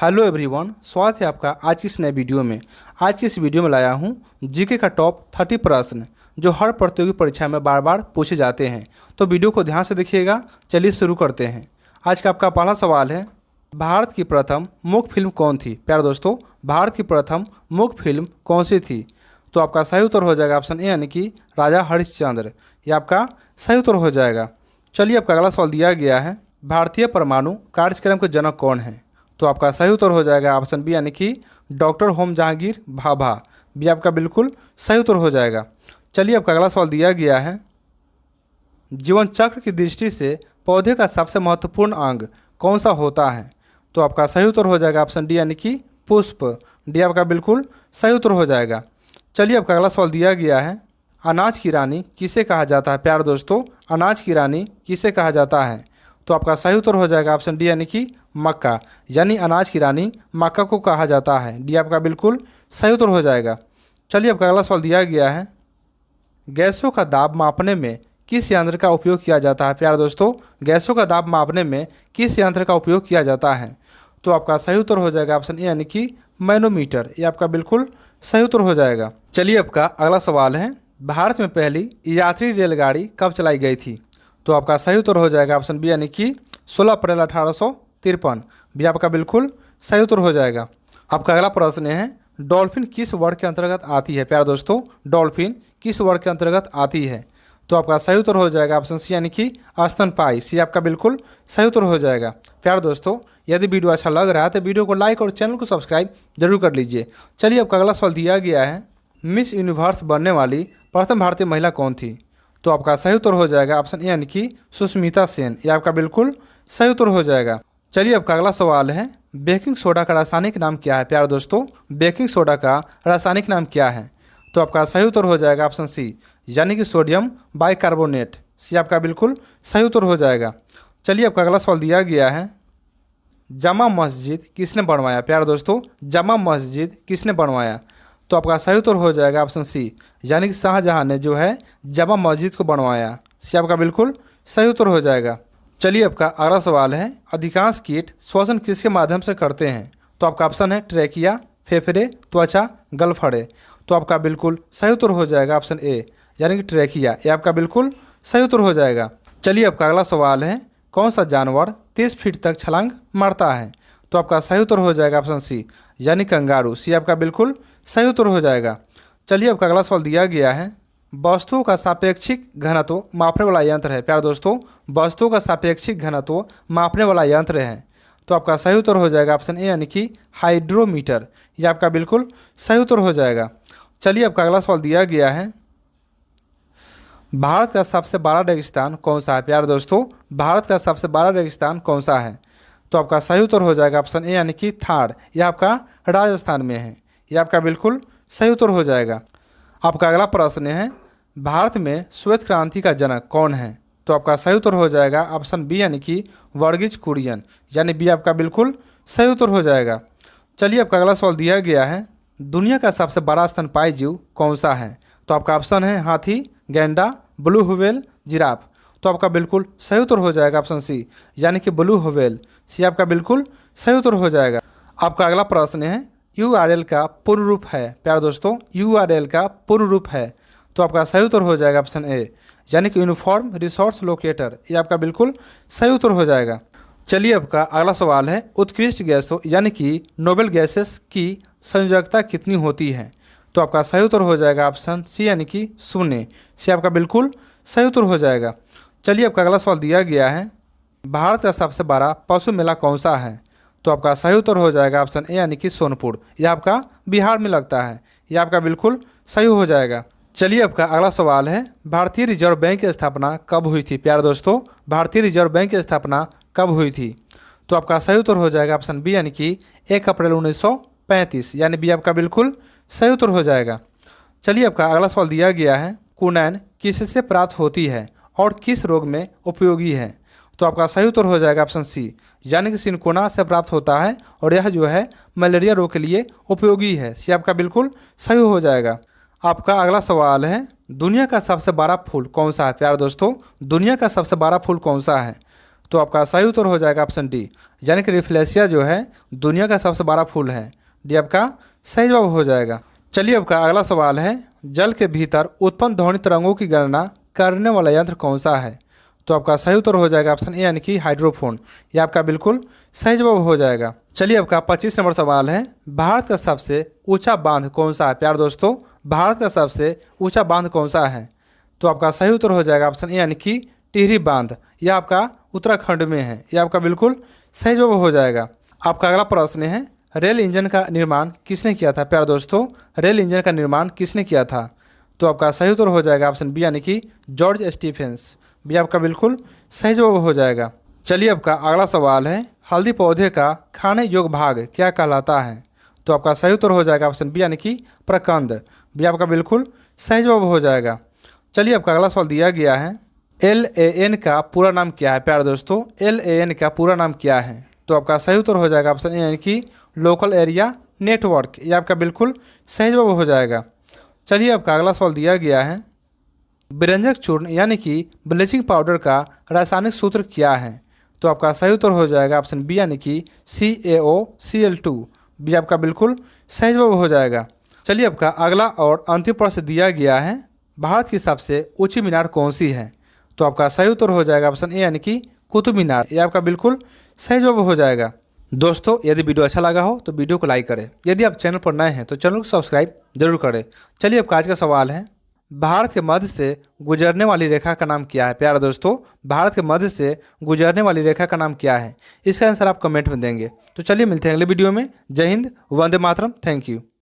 Hello everyone, स्वागत है आपका आज की इस नए वीडियो में। आज की इस वीडियो में लाया हूं जीके का टॉप 30 प्रश्न जो हर प्रतियोगी परीक्षा में बार बार पूछे जाते हैं। तो वीडियो को ध्यान से देखिएगा। चलिए शुरू करते हैं। आज का आपका पहला सवाल है, भारत की प्रथम मूक फिल्म कौन थी? प्यारे दोस्तों, भारत की प्रथम मूक फिल्म कौन सी थी? तो आपका सही उत्तर हो जाएगा ऑप्शन ए यानी कि राजा हरिश्चंद्र। ये आपका सही उत्तर हो जाएगा। चलिए आपका अगला सवाल दिया गया है, भारतीय परमाणु कार्यक्रम के जनक कौन है? तो आपका सही उत्तर हो जाएगा ऑप्शन बी यानी कि डॉक्टर होम जहांगीर भाभा। भी आपका बिल्कुल सही उत्तर हो जाएगा। चलिए आपका अगला सवाल दिया गया है, जीवन चक्र की दृष्टि से पौधे का सबसे महत्वपूर्ण अंग कौन सा होता है? तो आपका सही उत्तर हो जाएगा ऑप्शन डी यानी कि पुष्प। डी आपका बिल्कुल सही उत्तर हो जाएगा। चलिए आपका अगला सवाल दिया गया है, अनाज की रानी किसे कहा जाता है? प्यारे दोस्तों, अनाज की रानी किसे कहा जाता है? तो आपका सही उत्तर हो जाएगा ऑप्शन डी यानी कि मक्का। यानी अनाज की रानी मक्का को कहा जाता है। डी आपका बिल्कुल सही उत्तर हो जाएगा। चलिए आपका अगला सवाल दिया गया है, गैसों का दाब मापने में किस यंत्र का उपयोग किया जाता है? प्यारे दोस्तों, गैसों का दाब मापने में किस यंत्र का उपयोग किया जाता है? तो आपका सही उत्तर हो जाएगा ऑप्शन ए यानी कि मैनोमीटर। ये आपका बिल्कुल सही उत्तर हो जाएगा। चलिए आपका अगला सवाल है, भारत में पहली यात्री रेलगाड़ी कब चलाई गई थी? तो आपका सही उत्तर हो जाएगा ऑप्शन बी यानी कि 16 अप्रैल 1853। भी आपका बिल्कुल सही उत्तर हो जाएगा। आपका अगला प्रश्न है, डॉल्फिन किस वर्ग के अंतर्गत आती है? प्यारे दोस्तों, डॉल्फिन किस वर्ग के अंतर्गत आती है? तो आपका सही उत्तर हो जाएगा ऑप्शन सी यानी कि स्तनपायी। सी आपका बिल्कुल सही उत्तर हो जाएगा। प्यारे दोस्तों, यदि वीडियो अच्छा लग रहा है तो वीडियो को लाइक और चैनल को सब्सक्राइब जरूर कर लीजिए। चलिए आपका अगला सवाल दिया गया है, मिस यूनिवर्स बनने वाली प्रथम भारतीय महिला कौन थी? तो आपका सही उत्तर हो जाएगा ऑप्शन ए यानी कि सुष्मिता सेन। ये आपका बिल्कुल सही उत्तर हो जाएगा। चलिए आपका अगला सवाल है, बेकिंग सोडा का रासायनिक नाम क्या है? प्यारे दोस्तों, बेकिंग सोडा का रासायनिक नाम क्या है? तो आपका सही उत्तर हो जाएगा ऑप्शन सी यानी कि सोडियम बाइकार्बोनेट। सी आपका बिल्कुल सही उत्तर हो जाएगा। चलिए आपका अगला सवाल दिया गया है, जामा मस्जिद किसने बनवाया? प्यारे दोस्तों, जामा मस्जिद किसने बनवाया? तो आपका सही उत्तर हो जाएगा ऑप्शन सी यानी कि शाहजहां ने जो है जामा मस्जिद को बनवाया। सी आपका बिल्कुल सही उत्तर हो जाएगा। चलिए आपका अगला सवाल है, अधिकांश कीट श्वसन किसके माध्यम से करते हैं? तो आपका ऑप्शन है ट्रेकिया, फेफड़े, त्वचा, गलफड़े। तो आपका बिल्कुल सही उत्तर हो जाएगा ऑप्शन ए यानी कि ट्रेकिया। ये आपका बिल्कुल सही उत्तर हो जाएगा। चलिए आपका अगला सवाल है, कौन सा जानवर 30 फीट तक छलांग मारता है? तो आपका सही उत्तर हो जाएगा ऑप्शन सी यानी कंगारू। सी आपका बिल्कुल सही उत्तर हो जाएगा। चलिए आपका अगला सवाल दिया गया है, वस्तुओं का सापेक्षिक घनत्व मापने वाला यंत्र है? प्यारे दोस्तों, वस्तुओं का सापेक्षिक घनत्व मापने वाला यंत्र है। तो आपका सही उत्तर हो जाएगा ऑप्शन ए यानी कि हाइड्रोमीटर। यह आपका बिल्कुल सही उत्तर हो जाएगा। चलिए आपका अगला सवाल दिया गया है, भारत का सबसे बड़ा रेगिस्तान कौन सा है? प्यारे दोस्तों, भारत का सबसे बड़ा रेगिस्तान कौन सा है? तो आपका सही उत्तर हो जाएगा ऑप्शन ए यानी कि थार। यह आपका राजस्थान में है। यह आपका बिल्कुल सही उत्तर हो जाएगा। आपका अगला प्रश्न है, भारत में श्वेत क्रांति का जनक कौन है? तो आपका सही उत्तर हो जाएगा ऑप्शन बी यानी कि वर्गीज कुरियन। यानी बी आपका बिल्कुल सही उत्तर हो जाएगा। चलिए आपका अगला सवाल दिया गया है, दुनिया का सबसे बड़ा स्तनपायी जीव कौन सा है? तो आपका ऑप्शन है हाथी, गैंडा, ब्लू व्हेल, जिराफ। तो आपका बिल्कुल सही उत्तर हो जाएगा ऑप्शन सी यानी कि ब्लू व्हेल। सी आपका बिल्कुल सही उत्तर हो जाएगा। आपका अगला प्रश्न है, URL का पूर्ण रूप है? प्यारे दोस्तों, URL का पूर्ण रूप है। तो आपका सही उत्तर हो जाएगा ऑप्शन ए यानी कि यूनिफॉर्म रिसोर्स लोकेटर। ये आपका बिल्कुल सही उत्तर हो जाएगा। चलिए आपका अगला सवाल है, उत्कृष्ट गैसों यानी कि नोबेल गैसेस की संयोजकता कितनी होती है? तो आपका सही उत्तर हो जाएगा ऑप्शन सी यानी कि 0। सी आपका बिल्कुल सही उत्तर हो जाएगा। चलिए आपका अगला सवाल दिया गया है, भारत का सबसे बड़ा पशु मेला कौन सा है? तो आपका सही उत्तर हो जाएगा ऑप्शन ए यानी कि सोनपुर। यह आपका बिहार में लगता है। यह आपका बिल्कुल सही हो जाएगा। चलिए आपका अगला सवाल है, भारतीय रिजर्व बैंक की स्थापना कब हुई थी? प्यारे दोस्तों, भारतीय रिजर्व बैंक की स्थापना कब हुई थी? तो आपका सही उत्तर हो जाएगा ऑप्शन बी यानी कि 1 अप्रैल 1935। यानी बी आपका बिल्कुल सही उत्तर हो जाएगा। चलिए आपका अगला सवाल दिया गया है, कुनैन किससे प्राप्त होती है और किस रोग में उपयोगी है? तो आपका सही उत्तर हो जाएगा ऑप्शन सी यानी कि सिनकोना से प्राप्त होता है और यह जो है मलेरिया रोग के लिए उपयोगी है। सी आपका बिल्कुल सही हो जाएगा। आपका अगला सवाल है, दुनिया का सबसे बड़ा फूल कौन सा है? प्यारे दोस्तों, दुनिया का सबसे बड़ा फूल कौन सा है? तो आपका सही उत्तर हो जाएगा ऑप्शन डी, यानी कि रिफ्लेशिया जो है दुनिया का सबसे बड़ा फूल है। डी आपका सही जवाब हो जाएगा। चलिए आपका अगला सवाल है, जल के भीतर उत्पन्न ध्वनि तरंगों की गणना करने वाला यंत्र कौन सा है? तो आपका सही उत्तर हो जाएगा ऑप्शन ए, यानी कि हाइड्रोफोन। यह आपका बिल्कुल सही जवाब हो जाएगा। चलिए आपका 25 नंबर सवाल है, भारत का सबसे ऊंचा बांध कौन सा है? प्यार दोस्तों, भारत का सबसे ऊंचा बांध कौन सा है? तो आपका सही उत्तर हो जाएगा ऑप्शन ए, यानी कि टिहरी बांध। यह आपका उत्तराखंड में है। यह आपका बिल्कुल सही जवाब हो जाएगा। आपका अगला प्रश्न है, रेल इंजन का निर्माण किसने किया था? प्यार दोस्तों, रेल इंजन का निर्माण किसने किया था? तो आपका सही उत्तर हो जाएगा ऑप्शन बी, यानी कि जॉर्ज स्टीफेंस। भी आपका बिल्कुल सही जवाब हो जाएगा। चलिए आपका अगला सवाल है, हल्दी पौधे का खाने योग्य भाग क्या कहलाता है? तो आपका सही उत्तर हो जाएगा ऑप्शन बी, यानी कि प्रकंद। भी आपका बिल्कुल सही जवाब हो जाएगा। चलिए आपका अगला सवाल दिया गया है, LAN का पूरा नाम क्या है? प्यार दोस्तों, LAN का पूरा नाम क्या है? तो आपका सही उत्तर हो जाएगा ऑप्शन ए, यानी कि लोकल एरिया नेटवर्क। यह आपका बिल्कुल सही जवाब हो जाएगा। चलिए आपका अगला सवाल दिया गया है, विरंजक चूर्ण यानी कि ब्लीचिंग पाउडर का रासायनिक सूत्र क्या है? तो आपका सही उत्तर हो जाएगा ऑप्शन बी, यानी कि CaOCl2। भी आपका बिल्कुल सही जवाब हो जाएगा। चलिए आपका अगला और अंतिम प्रश्न दिया गया है, भारत की सबसे ऊंची मीनार कौन सी है? तो आपका सही उत्तर हो जाएगा ऑप्शन ए, यानी कि कुतुब मीनार। यह आपका बिल्कुल सही जवाब हो जाएगा। दोस्तों, यदि वीडियो अच्छा लगा हो तो वीडियो को लाइक करें। यदि आप चैनल पर नए हैं तो चैनल को सब्सक्राइब जरूर करें। चलिए आपका आज का सवाल है, भारत के मध्य से गुजरने वाली रेखा का नाम क्या है? प्यारे दोस्तों, भारत के मध्य से गुजरने वाली रेखा का नाम क्या है? इसका आंसर आप कमेंट में देंगे। तो चलिए मिलते हैं अगले वीडियो में। जय हिंद, वंदे मातरम, थैंक यू।